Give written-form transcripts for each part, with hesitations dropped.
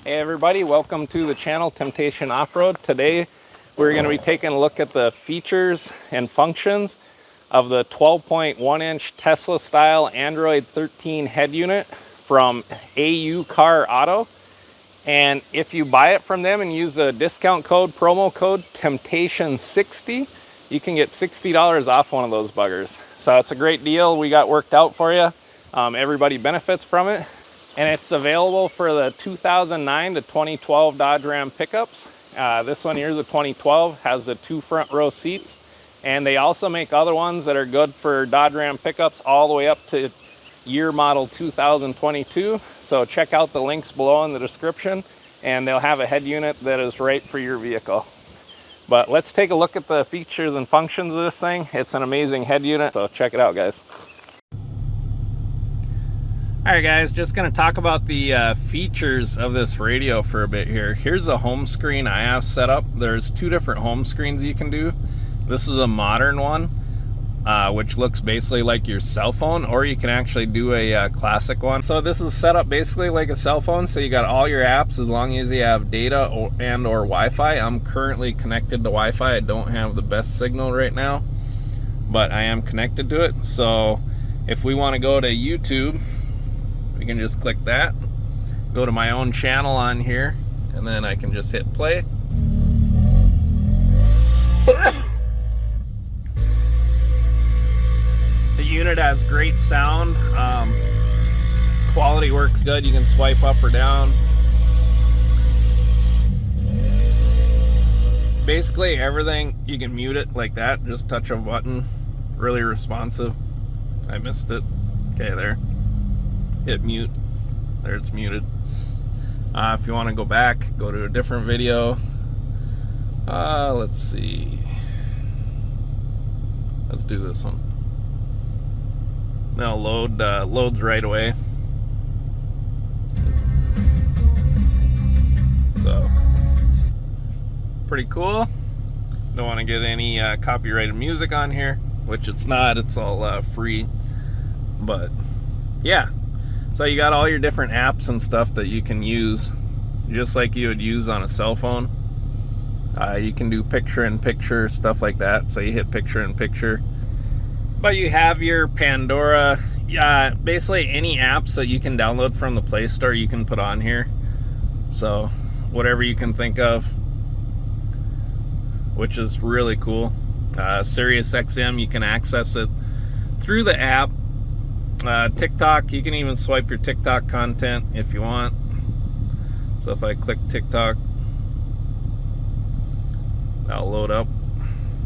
Hey everybody, welcome to the channel Temptation Off-Road. Today we're going to be taking a look at the features and functions of the 12.1 inch Tesla style Android 13 head unit from AU Car Auto. And if you buy it from them and use the discount code, promo code Temptation60, you can get $60 off one of those buggers. So it's a great deal we got worked out for you. Everybody benefits from it. And it's available for the 2009 to 2012 Dodge Ram pickups. This one here, the 2012, has the 2 front row seats. And they also make other ones that are good for Dodge Ram pickups all the way up to year model 2022. So check out the links below in the description and they'll have a head unit that is right for your vehicle. But let's take a look at the features and functions of this thing. It's an amazing head unit, so check it out, guys. Alright guys, just going to talk about the features of this radio for a bit here. Here's a home screen I have set up. There's 2 different home screens you can do. This is a modern one, which looks basically like your cell phone, or you can actually do a classic one. So this is set up basically like a cell phone, so you got all your apps as long as you have data or Wi-Fi. I'm currently connected to Wi-Fi. I don't have the best signal right now, but I am connected to it. So if we want to go to YouTube, we can just click that, go to my own channel on here, and then I can just hit play. The unit has great sound. Quality works good. You can swipe up or down. Basically everything, you can mute it like that. Just touch a button. Really responsive. I missed it. Okay, there. Hit mute. There, it's muted. If you want to go back, go to a different video. Let's see. Let's do this one. Now loads right away. So pretty cool. Don't want to get any copyrighted music on here, which it's not. It's all free. But yeah. So you got all your different apps and stuff that you can use just like you would use on a cell phone. You can do picture-in-picture, stuff like that. So you hit picture-in-picture. But you have your Pandora, basically any apps that you can download from the Play Store you can put on here. So whatever you can think of, which is really cool. Sirius XM, you can access it through the app. TikTok, you can even swipe your TikTok content if you want. So if I click TikTok, that'll load up.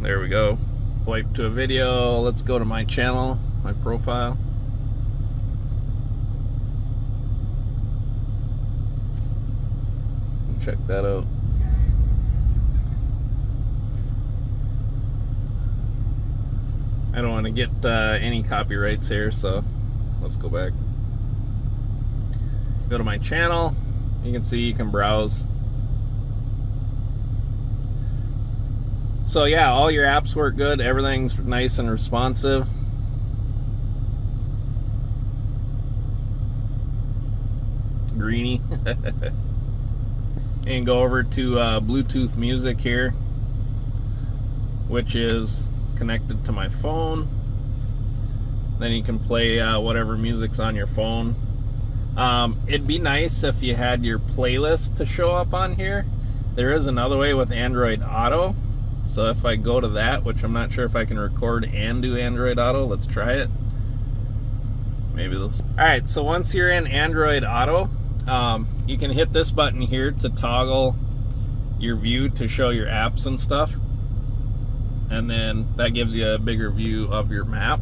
There we go. Swipe to a video. Let's go to my channel, my profile. Check that out. I don't want to get any copyrights here, so let's go back. Go to my channel. You can see you can browse. So yeah, all your apps work good. Everything's nice and responsive. Greeny. And go over to Bluetooth music here, which is connected to my phone. Then you can play whatever music's on your phone. It'd be nice if you had your playlist to show up on here. There is another way with Android Auto. So if I go to that, which I'm not sure if I can record and do Android Auto, let's try it. Maybe this. Alright, so once you're in Android Auto, you can hit this button here to toggle your view to show your apps and stuff. And then that gives you a bigger view of your map.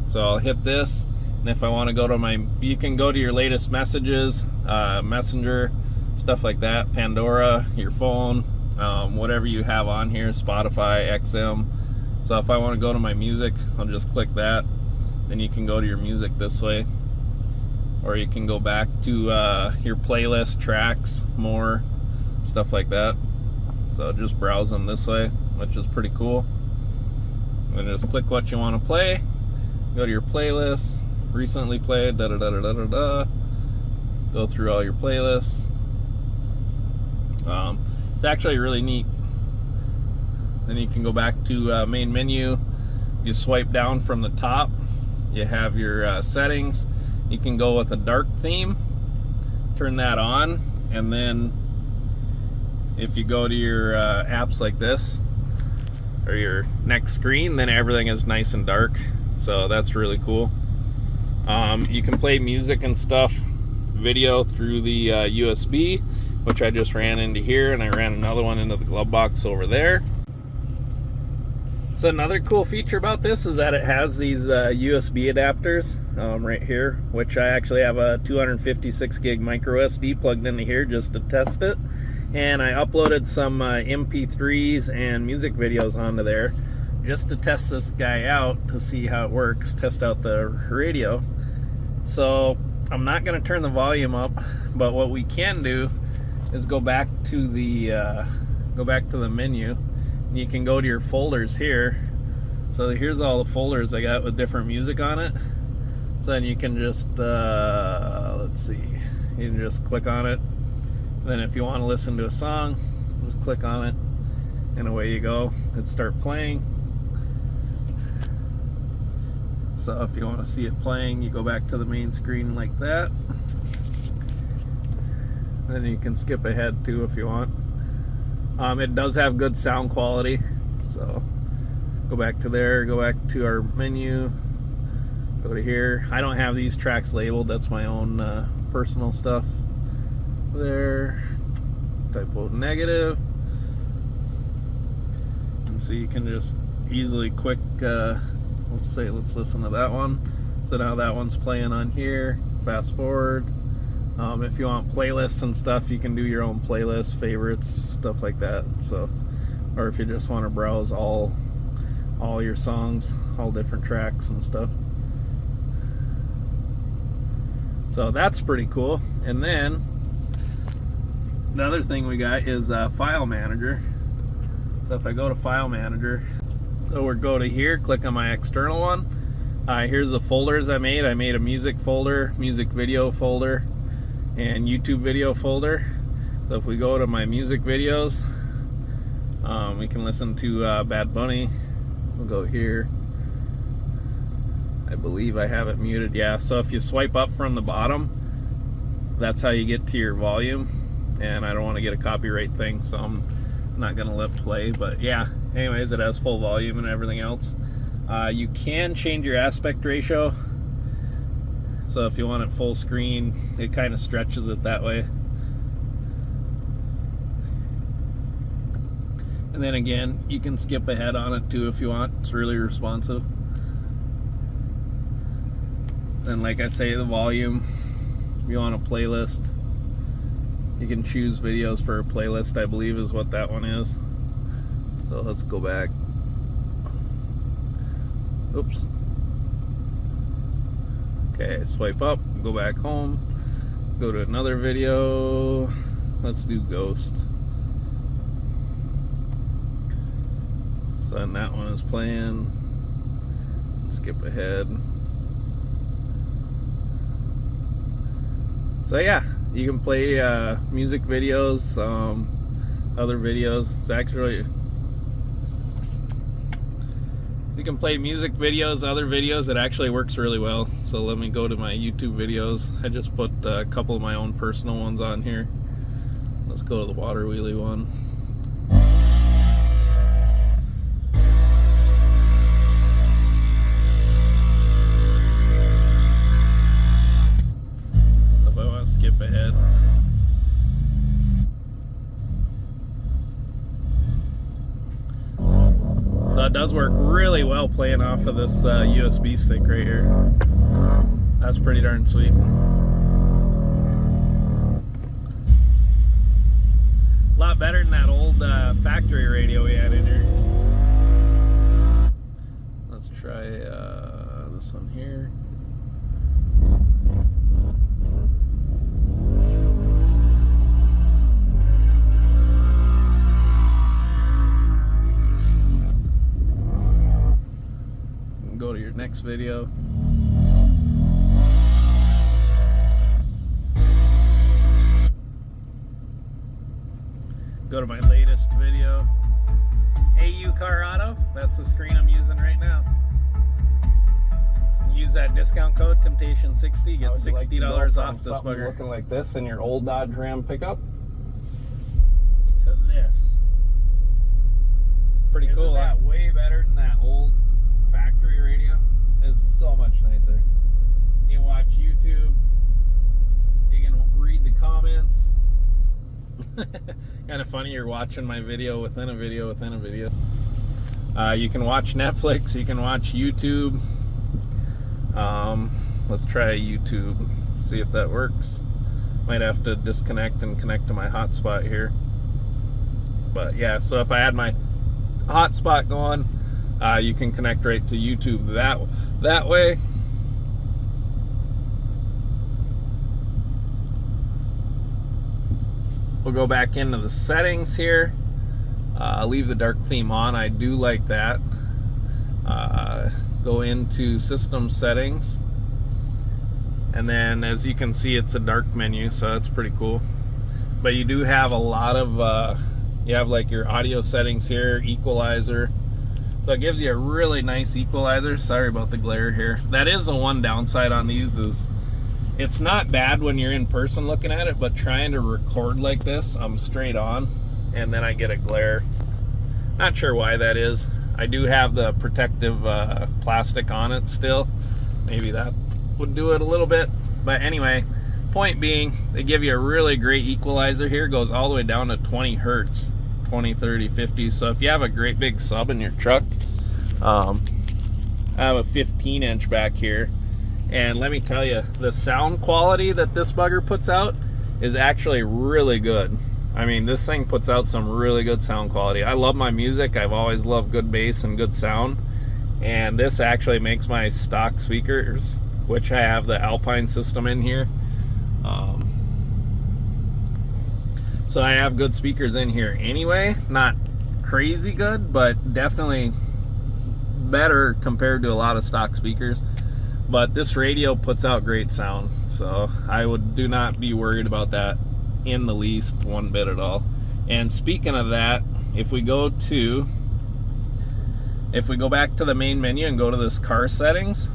So I'll hit this, and if I want to go to you can go to your latest messages, Messenger, stuff like that, Pandora, your phone, whatever you have on here, Spotify, XM. So if I want to go to my music, I'll just click that. Then you can go to your music this way. Or you can go back to your playlist, tracks, more, stuff like that. So just browse them this way, which is pretty cool. And just click what you want to play. Go to your playlist, recently played, da da da da da da. Go through all your playlists. It's actually really neat. Then you can go back to main menu. You swipe down from the top. You have your settings. You can go with a dark theme. Turn that on, and then if you go to your apps like this, or your next screen, then everything is nice and dark. So that's really cool. You can play music and stuff, video through the USB, which I just ran into here, and I ran another one into the glove box over there. So another cool feature about this is that it has these USB adapters right here, which I actually have a 256 gig micro SD plugged into here just to test it. And I uploaded some MP3s and music videos onto there just to test this guy out to see how it works, test out the radio. So I'm not going to turn the volume up, but what we can do is go back to the menu. You can go to your folders here. So here's all the folders I got with different music on it. So then you can just let's see, you can just click on it. Then if you want to listen to a song, just click on it, and away you go. It'd start playing. So if you want to see it playing, you go back to the main screen like that. Then you can skip ahead too if you want. It does have good sound quality, so go back to there, go back to our menu, go to here. I don't have these tracks labeled, that's my own personal stuff. There, type out negative, and so you can just easily quick, let's listen to that one. So now that one's playing on here, fast forward. If you want playlists and stuff, you can do your own playlists, favorites, stuff like that. So, or if you just want to browse all your songs, all different tracks and stuff. So that's pretty cool. And then the other thing we got is File Manager. So if I go to File Manager, so we'll go to here, click on my external one. Here's the folders I made. I made a music folder, music video folder, and YouTube video folder. So if we go to my music videos, we can listen to Bad Bunny. We'll go here. I believe I have it muted. Yeah, so if you swipe up from the bottom, that's how you get to your volume. And I don't want to get a copyright thing, so I'm not gonna let play. But yeah, anyways, it has full volume and everything else. You can change your aspect ratio. So if you want it full screen, it kind of stretches it that way. And then again, you can skip ahead on it too if you want. It's really responsive. Then like I say, the volume, if you want a playlist, you can choose videos for a playlist, I believe is what that one is. So let's go back. Oops. Okay, swipe up, go back home, go to another video. Let's do Ghost. So then that one is playing. Skip ahead. So yeah, you can play music videos, other videos. It's actually, so you can play music videos, other videos. It actually works really well. So let me go to my YouTube videos. I just put a couple of my own personal ones on here. Let's go to the water wheelie one. If I want to skip ahead. So it does work really well playing off of this USB stick right here. That's pretty darn sweet. A lot better than that old factory radio we had in here. Let's try this one here. Go to your next video. Go to my latest video. AU Car Auto, that's the screen I'm using right now. Use that discount code Temptation60, get $60 off this bugger. Looking like this in your old Dodge Ram pickup to this. Pretty cool. Isn't that way better than that old factory radio? It's so much nicer. You can watch YouTube. You can read the comments. Kind of funny, you're watching my video within a video within a video. You can watch Netflix, you can watch YouTube. Let's try YouTube, see if that works. Might have to disconnect and connect to my hotspot here. But yeah, so if I had my hotspot going, you can connect right to YouTube that way. We'll go back into the settings here. Leave the dark theme on. I do like that. Go into system settings. And then as you can see, it's a dark menu, so that's pretty cool. But you do have a lot of, you have like your audio settings here, equalizer. So it gives you a really nice equalizer. Sorry about the glare here. That is the one downside on these is it's not bad when you're in person looking at it, but trying to record like this, I'm straight on, and then I get a glare. Not sure why that is. I do have the protective plastic on it still. Maybe that would do it a little bit. But anyway, point being, they give you a really great equalizer here. It goes all the way down to 20 hertz, 20, 30, 50. So if you have a great big sub in your truck, I have a 15-inch back here. And let me tell you, the sound quality that this bugger puts out is actually really good. I mean, this thing puts out some really good sound quality. I love my music. I've always loved good bass and good sound. And this actually makes my stock speakers, which I have the Alpine system in here. So I have good speakers in here anyway. Not crazy good, but definitely better compared to a lot of stock speakers. But this radio puts out great sound, so I do not be worried about that in the least, one bit at all. And speaking of that, if we go back to the main menu and go to this car settings,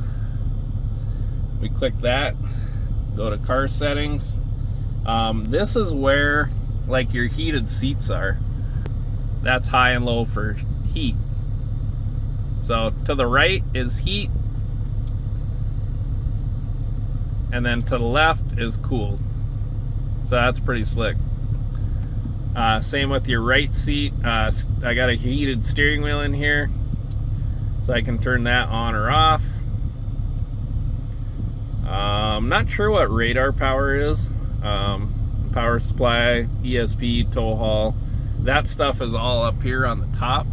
we click that, go to car settings. This is where like your heated seats are. That's high and low for heat. So to the right is heat, and then to the left is cool. So that's pretty slick. Same with your right seat. I got a heated steering wheel in here, so I can turn that on or off. I'm not sure what radar power is. Power supply, ESP, tow haul. That stuff is all up here on the top.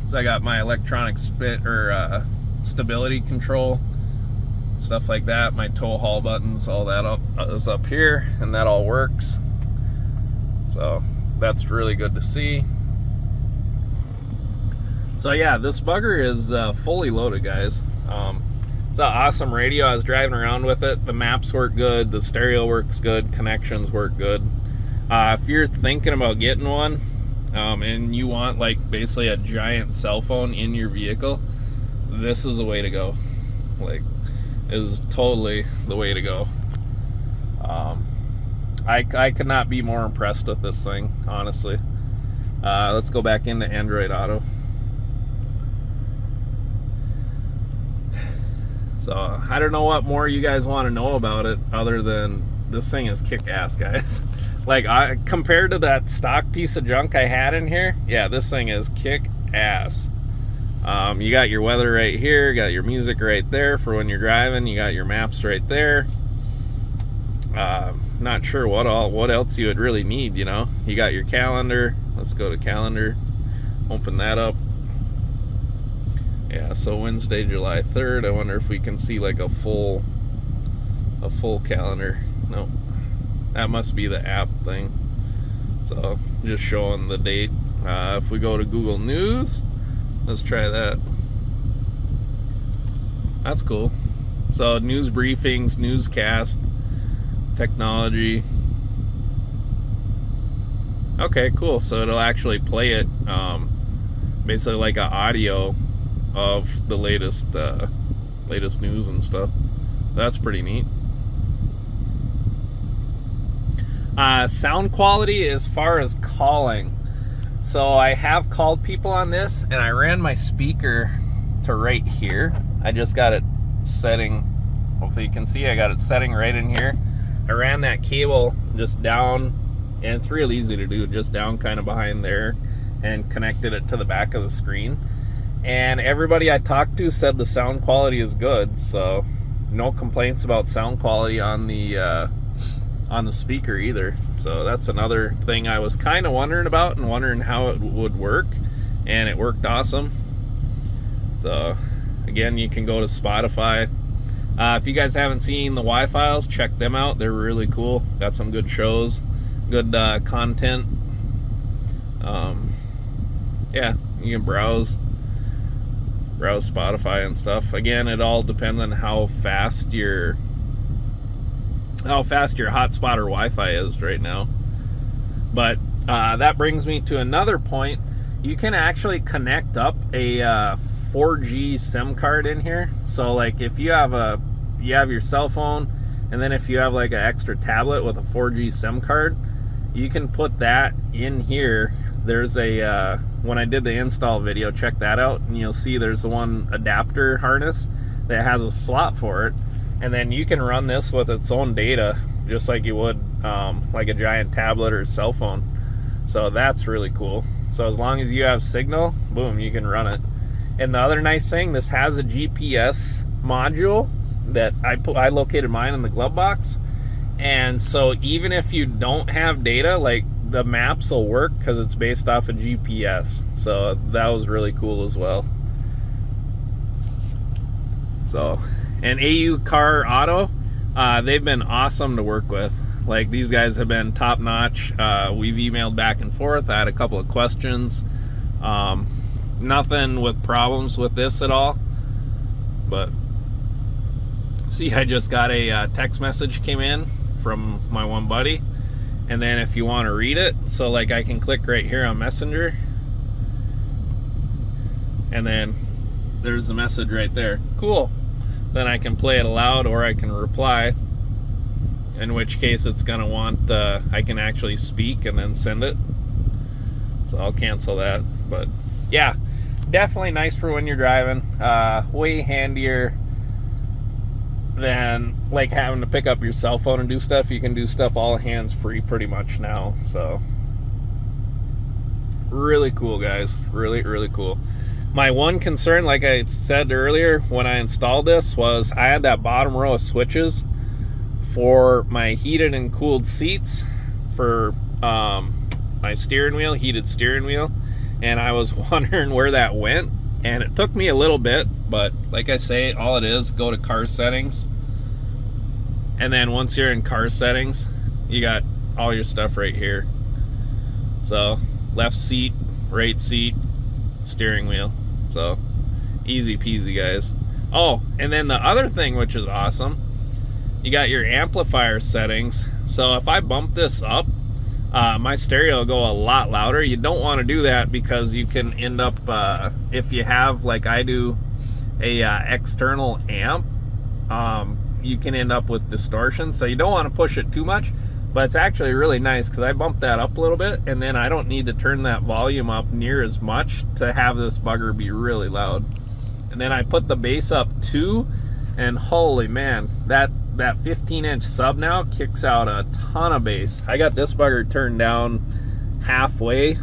So I got my electronic stability control, stuff like that. My tow haul buttons, all that is up here, and that all works. So that's really good to see. So yeah, this bugger is fully loaded, guys. It's an awesome radio. I was driving around with it. The maps work good, the stereo works good, connections work good. If you're thinking about getting one, and you want like basically a giant cell phone in your vehicle, this is the way to go. Like, it is totally the way to go. I could not be more impressed with this thing, honestly. Let's go back into Android Auto. So I don't know what more you guys want to know about it other than this thing is kick-ass, guys. Like, compared to that stock piece of junk I had in here, yeah, this thing is kick-ass. You got your weather right here, you got your music right there for when you're driving, you got your maps right there. Not sure what else you would really need, you know. You got your calendar. Let's go to calendar, open that up. Yeah, so Wednesday, July 3rd. I wonder if we can see like a full calendar. Nope, that must be the app thing. So just showing the date. If we go to Google News, let's try that. That's cool. So news briefings, newscast, technology. Okay, cool. So it'll actually play it, basically like an audio of the latest news and stuff. That's pretty neat. Sound quality as far as calling. So I have called people on this, and I ran my speaker to right here. I just got it setting. Hopefully you can see I got it setting right in here. I ran that cable just down, and it's real easy to do, just down kind of behind there, and connected it to the back of the screen. And everybody I talked to said the sound quality is good, so no complaints about sound quality on the speaker either. So that's another thing I was kind of wondering about and wondering how it would work, and it worked awesome. So again, you can go to Spotify. If you guys haven't seen the Y-Files, check them out. They're really cool. Got some good shows, good content. Yeah, you can browse Spotify and stuff. Again, it all depends on how fast your hotspot or Wi-Fi is right now. But that brings me to another point. You can actually connect up a 4G SIM card in here. So like if you have your cell phone, and then if you have like an extra tablet with a 4G SIM card, you can put that in here. There's a when I did the install video, check that out, and you'll see there's the one adapter harness that has a slot for it, and then you can run this with its own data just like you would like a giant tablet or cell phone. So that's really cool. So as long as you have signal, boom, you can run it. And the other nice thing, this has a GPS module that I located mine in the glove box, and so even if you don't have data, like the maps will work because it's based off of GPS. So that was really cool as well. So, and AU Car Auto, they've been awesome to work with. Like, these guys have been top notch. We've emailed back and forth. I had a couple of questions. Nothing with problems with this at all. But see, I just got a text message came in from my one buddy, and then if you want to read it, so like I can click right here on Messenger, and then there's the message right there. Cool. Then I can play it aloud, or I can reply, in which case it's gonna want I can actually speak and then send it. So I'll cancel that. But yeah, definitely nice for when you're driving. Way handier than like having to pick up your cell phone and do stuff. You can do stuff all hands free pretty much now. So really cool, guys. Really cool. My one concern, like I said earlier when I installed this, was I had that bottom row of switches for my heated and cooled seats for my steering wheel, heated steering wheel, and I was wondering where that went, and it took me a little bit, but like I say, all it is, go to car settings, and then once you're in car settings, you got all your stuff right here. So left seat, right seat, steering wheel. So easy peasy, guys. Oh, and then the other thing, which is awesome, you got your amplifier settings. So if I bump this up, my stereo will go a lot louder. You don't want to do that because you can end up, if you have, like I do, a external amp, you can end up with distortion. So you don't want to push it too much, but it's actually really nice because I bumped that up a little bit, and then I don't need to turn that volume up near as much to have this bugger be really loud. And then I put the bass up too, and holy man, that 15-inch sub now kicks out a ton of bass. I got this bugger turned down halfway,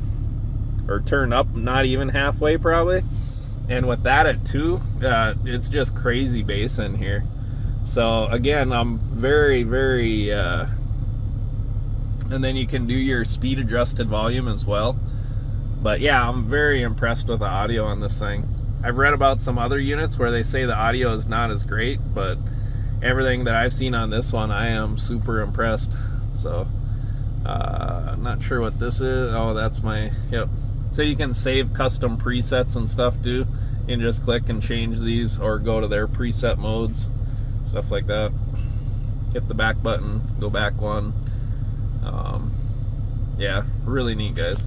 or turned up not even halfway probably, and with that at 2, it's just crazy bass in here. So again, I'm very and then you can do your speed adjusted volume as well. But yeah, I'm very impressed with the audio on this thing. I've read about some other units where they say the audio is not as great, but everything that I've seen on this one, I am super impressed. So I'm not sure what this is. Oh, that's my, yep. So you can save custom presets and stuff too. You can just click and change these, or go to their preset modes, stuff like that. Hit the back button, go back one. Yeah, really neat, guys.